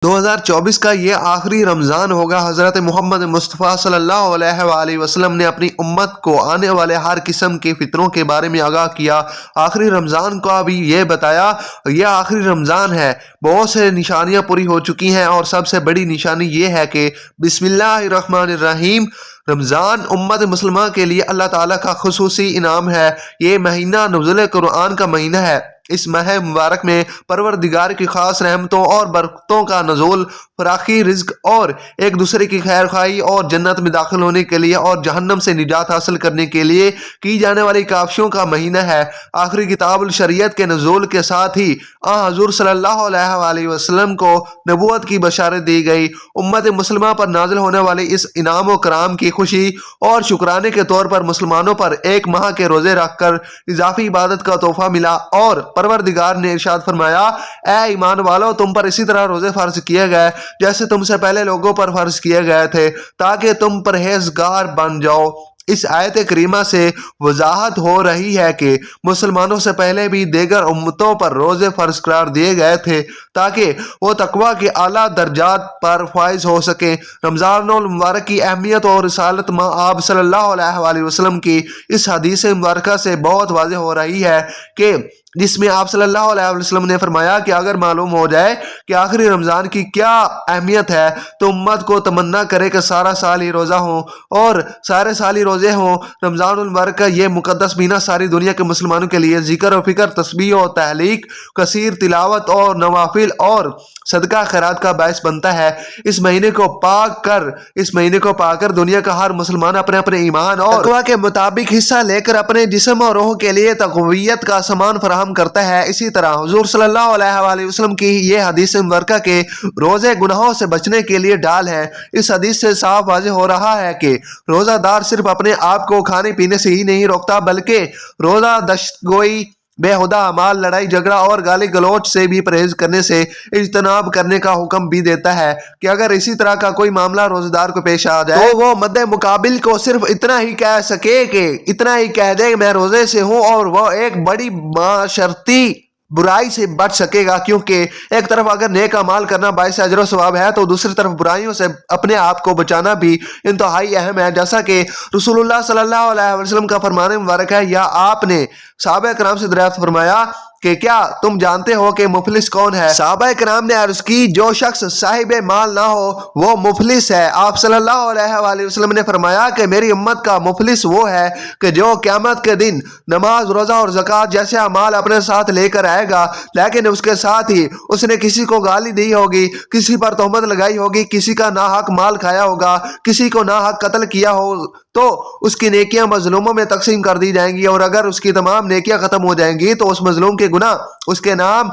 2024 کا یہ آخری رمضان ہوگا۔ حضرت محمد مصطفیٰ صلی اللہ علیہ وآلہ وسلم نے اپنی امت کو آنے والے ہر قسم کے فتنوں کے بارے میں آگاہ کیا۔ آخری رمضان کا بھی یہ بتایا یہ آخری رمضان ہے، بہت سے نشانیاں پوری ہو چکی ہیں اور سب سے بڑی نشانی یہ ہے کہ بسم اللہ الرحمن الرحیم رمضان امت مسلمہ کے لیے اللہ تعالیٰ کا خصوصی انعام ہے۔ یہ مہینہ نزول قرآن کا مہینہ ہے۔ اس ماہ مبارک میں پروردگار کی خاص رحمتوں اور برکتوں کا نزول، فراخی رزق اور ایک دوسرے کی خیر خواہی اور جنت میں داخل ہونے کے لیے اور جہنم سے نجات حاصل کرنے کے لیے کی جانے والی کاوشوں کا مہینہ ہے۔ آخری کتاب الشریعت کے نزول کے ساتھ ہی حضور صلی اللہ علیہ وآلہ وسلم کو نبوت کی بشارت دی گئی۔ امت مسلمہ پر نازل ہونے والے اس انعام و کرام کی خوشی اور شکرانے کے طور پر مسلمانوں پر ایک ماہ کے روزے رکھ کر اضافی عبادت کا تحفہ ملا، اور پروردگار نے ارشاد فرمایا اے ایمان والو تم پر اسی طرح روزے فرض کیے گئے جیسے تم سے پہلے لوگوں پر فرض کیے گئے تھے تاکہ تم پرہیزگار بن جاؤ۔ اس آیت کریمہ سے وضاحت ہو رہی ہے کہ مسلمانوں سے پہلے بھی دیگر امتوں پر روزے فرض قرار دیے گئے تھے تاکہ وہ تقویٰ کے اعلیٰ درجات پر فائز ہو سکیں۔ رمضان المبارک کی اہمیت اور رسالت آپ صلی اللہ علیہ وآلہ وسلم کی اس حدیث مبارکہ سے بہت واضح ہو رہی ہے کہ جس میں آپ صلی اللہ علیہ وسلم نے فرمایا کہ اگر معلوم ہو جائے کہ آخری رمضان کی کیا اہمیت ہے تو امت کو تمنا کرے کہ سارا سال ہی روزہ ہوں اور سارے سال ہی روزے ہوں۔ رمضان المبارک کا یہ مقدس مہینہ ساری دنیا کے مسلمانوں کے لیے ذکر و فکر، تسبیح و تحلیق، کثیر تلاوت اور نوافل اور صدقہ خیرات کا باعث بنتا ہے۔ اس مہینے کو پا کر دنیا کا ہر مسلمان اپنے اپنے ایمان اور تقویٰ کے مطابق حصہ لے کر اپنے جسم اور روح کے لیے تقویت کا سامان فراہم کرتا ہے۔ اسی طرح حضور صلی اللہ علیہ وآلہ وسلم کی یہ حدیث مبارکہ کے روزے گناہوں سے بچنے کے لیے ڈال ہے۔ اس حدیث سے صاف واضح ہو رہا ہے کہ روزہ دار صرف اپنے آپ کو کھانے پینے سے ہی نہیں روکتا بلکہ روزہ دشت گوئی، بےہودہ اعمال، لڑائی جھگڑا اور گالی گلوچ سے بھی پرہیز کرنے سے اجتناب کرنے کا حکم بھی دیتا ہے کہ اگر اسی طرح کا کوئی معاملہ روزہ دار کو پیش آ جائے تو وہ مد مقابل کو صرف اتنا ہی کہہ دے میں روزے سے ہوں، اور وہ ایک بڑی معاشرتی برائی سے بچ سکے گا، کیونکہ ایک طرف اگر نیک اعمال کرنا باعث اجر و ثواب ہے تو دوسری طرف برائیوں سے اپنے آپ کو بچانا بھی انتہائی اہم ہے، جیسا کہ رسول اللہ صلی اللہ علیہ وسلم کا فرمان مبارک ہے۔ یا آپ نے صحابہ کرام سے دریافت فرمایا کہ کیا تم جانتے ہو کہ مفلس کون ہے؟ صحابہ کرام نے عرض کی جو شخص صاحب مال نہ ہو وہ مفلس ہے۔ آپ صلی اللہ علیہ وآلہ وسلم نے فرمایا کہ میری امت کا مفلس وہ ہے کہ جو قیامت کے دن نماز، روزہ اور زکوٰۃ جیسے اعمال اپنے ساتھ لے کر آئے گا، لیکن اس کے ساتھ ہی اس نے کسی کو گالی دی ہوگی، کسی پر تہمت لگائی ہوگی، کسی کا ناحق مال کھایا ہوگا، کسی کو ناحق قتل کیا ہو تو اس کی نیکیاں مظلوموں میں تقسیم کر دی جائیں گی، اور اگر اس کی تمام نیکیاں ختم ہو جائیں گی تو اس مظلوم کے گناہ اس کے نام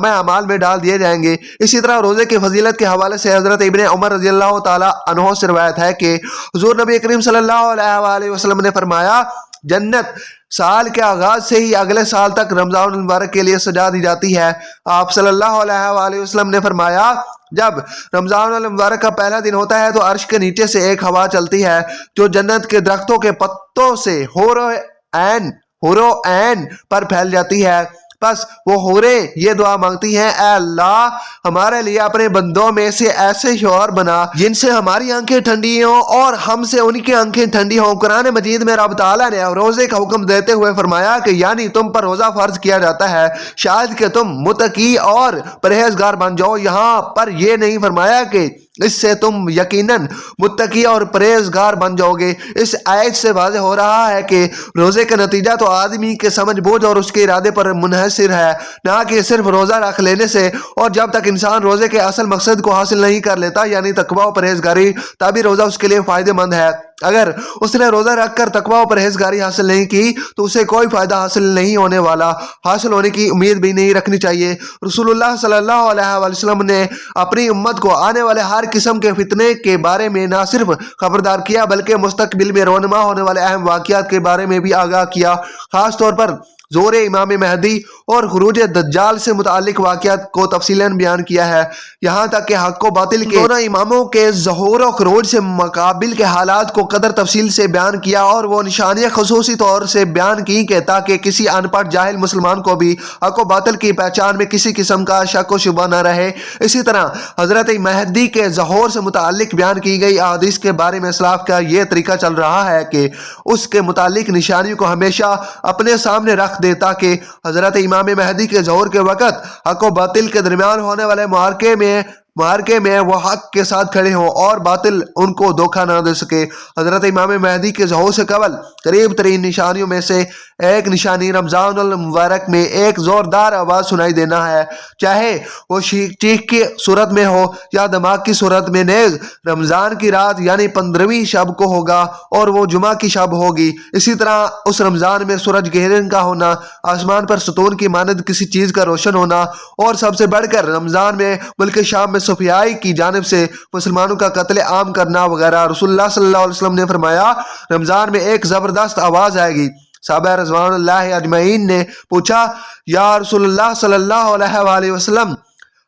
اعمال میں ڈال دیے جائیں گے۔ اسی طرح روزے کی فضیلت کے حوالے سے حضرت ابن عمر رضی اللہ تعالی عنہ سے روایت ہے کہ حضور نبی کریم صلی اللہ علیہ وآلہ وسلم نے فرمایا جنت سال کے آغاز سے ہی اگلے سال تک رمضان المبارک کے لیے سجا دی جاتی ہے۔ آپ صلی اللہ علیہ وآلہ وسلم نے فرمایا جب رمضان المبارک کا پہلا دن ہوتا ہے تو عرش کے نیچے سے ایک ہوا چلتی ہے جو جنت کے درختوں کے پتوں سے حور و عین پر پھیل جاتی ہے۔ بس وہ حوریں یہ دعا مانگتی ہیں اے اللہ ہمارے لیے اپنے بندوں میں سے ایسے شوہر بنا جن سے ہماری آنکھیں ٹھنڈی ہوں اور ہم سے ان کی آنکھیں ٹھنڈی ہوں۔ قرآن مجید میں رب تعالیٰ نے روزے کا حکم دیتے ہوئے فرمایا کہ یعنی تم پر روزہ فرض کیا جاتا ہے شاید کہ تم متقی اور پرہیزگار بن جاؤ۔ یہاں پر یہ نہیں فرمایا کہ اس سے تم یقیناً متقی اور پرہیزگار بن جاؤ گے۔ اس آیت سے واضح ہو رہا ہے کہ روزے کا نتیجہ تو آدمی کے سمجھ بوجھ اور اس کے ارادے پر منحصر ہے، نہ کہ صرف روزہ رکھ لینے سے، اور جب تک انسان روزے کے اصل مقصد کو حاصل نہیں کر لیتا یعنی تقویٰ و پرہیزگاری، تبھی روزہ اس کے لیے فائدہ مند ہے۔ اگر اس نے روزہ رکھ کر تقویٰ و پرہیزگاری حاصل نہیں کی تو اسے کوئی فائدہ حاصل نہیں ہونے والا، حاصل ہونے کی امید بھی نہیں رکھنی چاہیے۔ رسول اللہ صلی اللہ علیہ وسلم نے اپنی امت کو آنے والے ہر قسم کے فتنے کے بارے میں نہ صرف خبردار کیا بلکہ مستقبل میں رونما ہونے والے اہم واقعات کے بارے میں بھی آگاہ کیا۔ خاص طور پر ظہور امام مہدی اور خروج دجال سے متعلق واقعات کو تفصیلاً بیان کیا ہے، یہاں تک کہ حق و باطل کے دونوں اماموں کے ظہور و خروج سے مقابل کے حالات کو قدر تفصیل سے بیان کیا، اور وہ نشانیاں خصوصی طور سے بیان کی کہ تاکہ کسی ان پڑھ جاہل مسلمان کو بھی حق و باطل کی پہچان میں کسی قسم کا شک و شبہ نہ رہے۔ اسی طرح حضرت مہدی کے ظہور سے متعلق بیان کی گئی احادیث کے بارے میں اسلاف کا یہ طریقہ چل رہا ہے کہ اس کے متعلق نشانیوں کو ہمیشہ اپنے سامنے رکھ دے تاکہ حضرت امام مہدی کے ظہور کے وقت حق و باطل کے درمیان ہونے والے معرکے میں وہ حق کے ساتھ کھڑے ہوں اور باطل ان کو دھوکہ نہ دے سکے۔ حضرت امام مہدی کے ظہور سے قبل قریب ترین نشانیوں میں سے ایک نشانی رمضان المبارک میں ایک زوردار آواز سنائی دینا ہے، چاہے وہ چیخ کی صورت میں ہو یا دماغ کی صورت میں۔ نیز رمضان کی رات یعنی 15ویں شب کو ہوگا اور وہ جمعہ کی شب ہوگی۔ اسی طرح اس رمضان میں سورج گرہن کا ہونا، آسمان پر ستون کی مانند کسی چیز کا روشن ہونا، اور سب سے بڑھ کر رمضان میں ملک شام میں صفیائی کی جانب سے مسلمانوں کا قتل عام کرنا وغیرہ۔ رسول اللہ صلی اللہ علیہ وسلم نے فرمایا رمضان میں ایک زبردست آواز آئے گی۔ صحابہ رضوان اللہ اجمعین نے پوچھا یا رسول اللہ صلی اللہ علیہ وآلہ وسلم،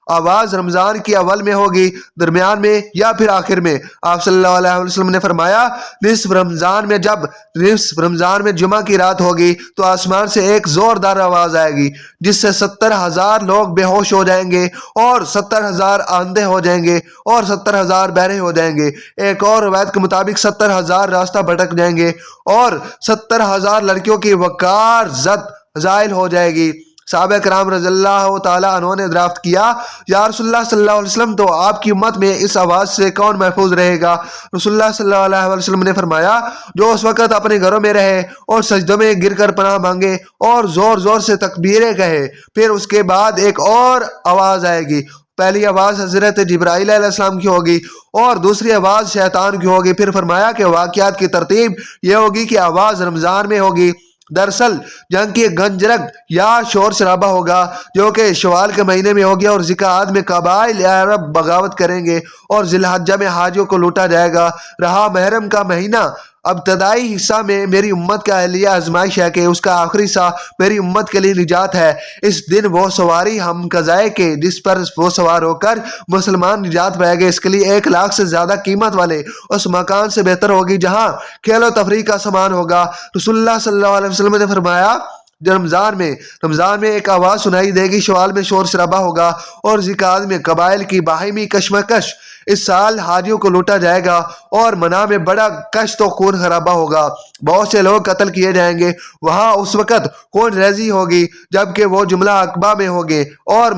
آواز رمضان کی اول میں ہوگی، درمیان میں یا پھر آخر میں؟ آپ صلی اللہ علیہ وسلم نے فرمایا نصف رمضان میں، جب نصف رمضان میں جمعہ کی رات ہوگی تو آسمان سے ایک زوردار آواز آئے گی جس سے 70,000 لوگ بے ہوش ہو جائیں گے اور 70,000 اندھے ہو جائیں گے اور 70,000 بہرے ہو جائیں گے۔ ایک اور روایت کے مطابق 70,000 راستہ بھٹک جائیں گے اور 70,000 لڑکیوں کی وقار زد زائل ہو جائے گی۔ صحابہ کرام رضی اللہ تعالیٰ عنہ نے دریافت کیا یا رسول اللہ صلی اللہ علیہ وسلم، تو آپ کی امت میں اس آواز سے کون محفوظ رہے گا؟ رسول اللہ صلی اللہ علیہ وسلم نے فرمایا جو اس وقت اپنے گھروں میں رہے اور سجدوں میں گر کر پناہ مانگے اور زور زور سے تکبیریں کہے۔ پھر اس کے بعد ایک اور آواز آئے گی، پہلی آواز حضرت جبرائیل علیہ السلام کی ہوگی اور دوسری آواز شیطان کی ہوگی۔ پھر فرمایا کہ واقعات کی ترتیب یہ ہوگی کہ آواز رمضان میں ہوگی۔ دراصل جنگ کی گنجرگ یا شور شرابہ ہوگا جو کہ شوال کے مہینے میں ہوگی، اور ذی-القعدہ میں قبائل عرب بغاوت کریں گے اور ذی الحجہ میں حاجیوں کو لوٹا جائے گا۔ رہا محرم کا مہینہ، ابتدائی حصہ میں میری امت کا لیے آزمائش ہے کہ اس کا آخری حصہ میری امت کے لیے نجات ہے۔ اس دن وہ سواری ہم قضائے کہ جس پر وہ سوار ہو کر مسلمان نجات پائے گے، اس کے لیے 1,00,000 سے زیادہ قیمت والے اس مکان سے بہتر ہوگی جہاں کھیل و تفریح کا سامان ہوگا۔ رسول اللہ صلی اللہ علیہ وسلم نے فرمایا رمضان میں ایک آواز سنائی دے گی، شوال میں شور شرابہ ہوگا اور ذی-القعدہ میں قبائل کی باہمی کشمکش۔ اس سال حاجیوں کو لوٹا جائے گا اور منع میں بڑا کشت و خون خرابہ ہوگا، بہت سے لوگ قتل کیے جائیں گے۔ وہاں اس وقت خون ریزی ہوگی جبکہ وہ جملہ عقبہ میں ہوگے اور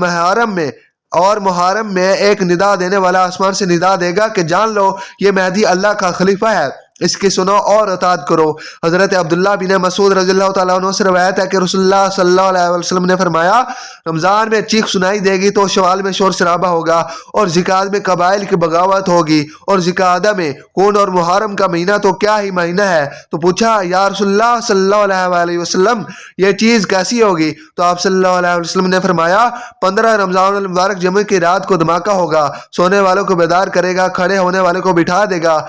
محرم میں ایک ندا دینے والا آسمان سے ندا دے گا کہ جان لو یہ مہدی اللہ کا خلیفہ ہے، اس کی سنو اور اطاعت کرو۔ حضرت عبداللہ بن مسعود رضی اللہ تعالیٰ عنہ سے روایت ہے کہ رسول اللہ صلی اللہ علیہ وسلم نے فرمایا رمضان میں چیخ سنائی دے گی تو شوال میں شور شرابہ ہوگا اور ذی-القعدہ میں قبائل کی بغاوت ہوگی، اور ذی-القعدہ میں خون، اور محرم کا مہینہ تو کیا ہی مہینہ ہے۔ تو پوچھا یا رسول اللہ صلی اللہ علیہ وسلم یہ چیز کیسی ہوگی؟ تو آپ صلی اللہ علیہ وسلم نے فرمایا 15 رمضان المبارک جمعے کی رات کو دھماکہ ہوگا، سونے والوں کو بیدار کرے گا، کھڑے ہونے والوں کو بٹھا دے گا،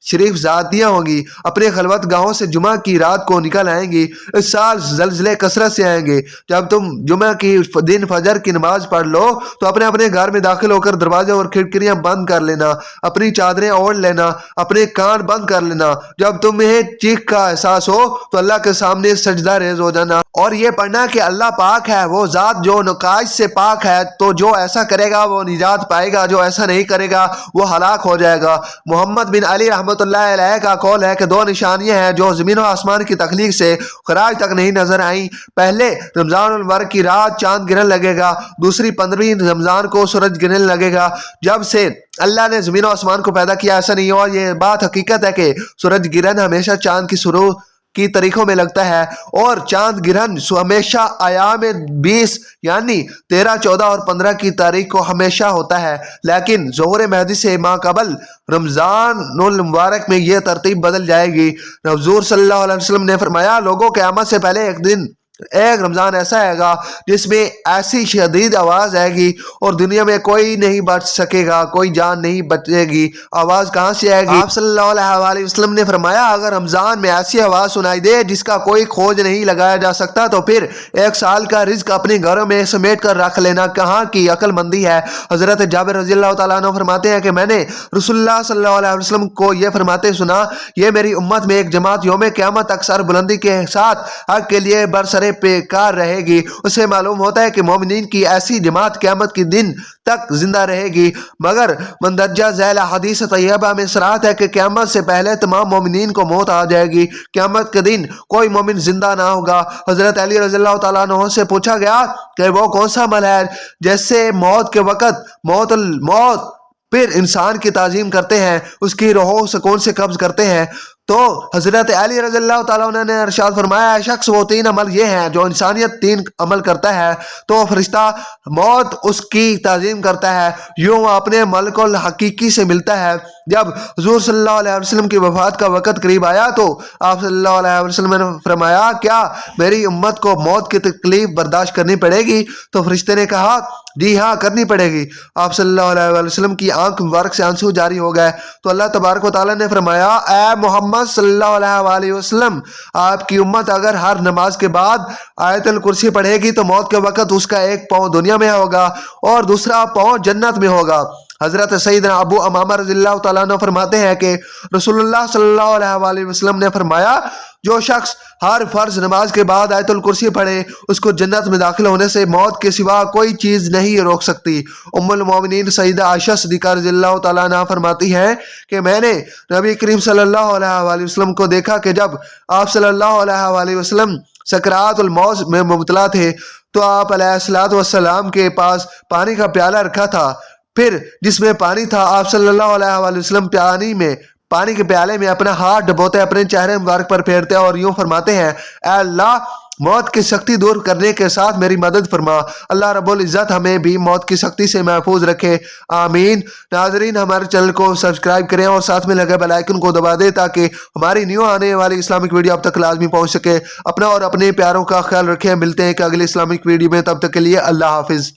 شریف ذاتیاں ہوگی اپنے خلوت گاہوں سے جمعہ کی رات کو نکل آئیں گی۔ اس سال زلزلے کثرت سے آئیں گے۔ جب تم جمعہ کی دن فجر کی نماز پڑھ لو تو اپنے اپنے گھر میں داخل ہو کر دروازے اور کھڑکیاں بند کر لینا، اپنی چادریں اوڑھ لینا، اپنے کان بند کر لینا۔ جب تمہیں چیخ کا احساس ہو تو اللہ کے سامنے سجدہ ریز ہو جانا اور یہ پڑھنا کہ اللہ پاک ہے، وہ ذات جو نقائص سے پاک ہے، تو جو ایسا کرے گا وہ نجات پائے گا، جو ایسا نہیں کرے گا وہ ہلاک ہو جائے گا۔ محمد بن علی رحمۃ اللہ علیہ کا قول ہے کہ 2 نشانیاں ہیں جو زمین و آسمان کی تخلیق سے خراج تک نہیں نظر آئیں۔ پہلے رمضان المبارک کی رات چاند گرنے لگے گا، دوسری 15ویں رمضان کو سورج گرنے لگے گا۔ جب سے اللہ نے زمین و آسمان کو پیدا کیا ایسا نہیں ہوا۔ یہ بات حقیقت ہے کہ سورج گرہن ہمیشہ چاند کی شروع کی تاریخوں میں لگتا ہے اور چاند گرہن ہمیشہ ایام 20 یعنی 13، 14 اور 15 کی تاریخ کو ہمیشہ ہوتا ہے، لیکن ظہور مہدی سے ماہ قبل رمضان المبارک میں یہ ترتیب بدل جائے گی۔ حضور صلی اللہ علیہ وسلم نے فرمایا لوگوں قیامت سے پہلے ایک دن ایک رمضان ایسا آئے گا جس میں ایسی شدید آواز آئے گی اور دنیا میں کوئی نہیں بچ سکے گا، کوئی جان نہیں بچے گی۔ آواز کہاں سے آئے گی؟ آپ صلی اللہ علیہ وسلم نے فرمایا اگر رمضان میں ایسی آواز سنائی دے جس کا کوئی کھوج نہیں لگایا جا سکتا تو پھر 1 سال کا رزق اپنے گھروں میں سمیٹ کر رکھ لینا کہاں کی عقل مندی ہے۔ حضرت جابر رضی اللہ تعالیٰ عنہ فرماتے ہیں کہ میں نے رسول اللہ صلی اللہ علیہ وسلم کو یہ فرماتے سنا، یہ میری امت میں ایک جماعت یوم قیامت اکثر بلندی کے ساتھ حق کے لیے برسر پیکار رہے گی۔ اس سے معلوم ہوتا ہے کہ مومنین کی ایسی جماعت قیامت کی دن تک زندہ رہے گی، مگر مندرجہ ذیل حدیث طیبہ میں صراحت ہے کہ قیامت سے پہلے تمام مومنین کو موت آ جائے گی، قیامت کے دن کوئی مومن زندہ نہ ہوگا۔ حضرت علی رضی اللہ تعالیٰ عنہ سے پوچھا گیا کہ وہ کون سا عمل ہے جیسے موت کے وقت موت پھر انسان کی تعظیم کرتے ہیں، اس کی روح سکون سے قبض کرتے ہیں؟ تو حضرت علی رضی اللہ تعالیٰ عنہ نے ارشاد فرمایا شخص وہ 3 عمل یہ ہیں جو انسانیت 3 عمل کرتا ہے تو فرشتہ موت اس کی تعظیم کرتا ہے، یوں وہ اپنے ملک الحقیقی سے ملتا ہے۔ جب حضور صلی اللہ علیہ وسلم کی وفات کا وقت قریب آیا تو آپ صلی اللہ علیہ وسلم نے فرمایا کیا میری امت کو موت کی تکلیف برداشت کرنی پڑے گی؟ تو فرشتے نے کہا جی ہاں کرنی پڑے گی۔ آپ صلی اللہ علیہ وسلم کی آنکھ مبارک سے آنسو جاری ہو گئے تو اللہ تبارک و تعالیٰ نے فرمایا اے محمد صلی اللہ علیہ وسلم، آپ کی امت اگر ہر نماز کے بعد آیت الکرسی پڑھے گی تو موت کے وقت اس کا 1 پاؤں دنیا میں ہوگا اور دوسرا پاؤں جنت میں ہوگا۔ حضرت سیدنا ابو امامہ رضی اللہ تعالیٰ عنہ فرماتے ہیں کہ رسول اللہ صلی اللہ علیہ وسلم نے فرمایا جو شخص ہر فرض نماز کے بعد آیت الکرسی پڑھے اس کو جنت میں داخل ہونے سے موت کے سوا کوئی چیز نہیں روک سکتی۔ ام المومنین سیدہ عائشہ صدیقہ رضی اللہ تعالیٰ عنہ فرماتی ہیں کہ میں نے نبی کریم صلی اللہ علیہ وسلم کو دیکھا کہ جب آپ صلی اللہ علیہ وسلم سکرات الموت میں مبتلا تھے تو آپ علیہ السلام کے پاس پانی کا پیالہ رکھا تھا، پھر جس میں پانی تھا آپ صلی اللہ علیہ وسلم پانی کے پیالے میں اپنا ہاتھ ڈبوتے اپنے چہرے مبارک پر پھیرتے اور یوں فرماتے ہیں اے اللہ موت کی سختی دور کرنے کے ساتھ میری مدد فرما۔ اللہ رب العزت ہمیں بھی موت کی سختی سے محفوظ رکھے، آمین۔ ناظرین ہمارے چینل کو سبسکرائب کریں اور ساتھ میں لگے بیل آئیکن کو دبا دیں تاکہ ہماری نیو آنے والی اسلامک ویڈیو اب تک لازمی پہنچ سکے۔ اپنا اور اپنے پیاروں کا خیال رکھیں، ملتے ہیں کہ اگلی اسلامک ویڈیو میں، تب تک کے لیے اللہ حافظ۔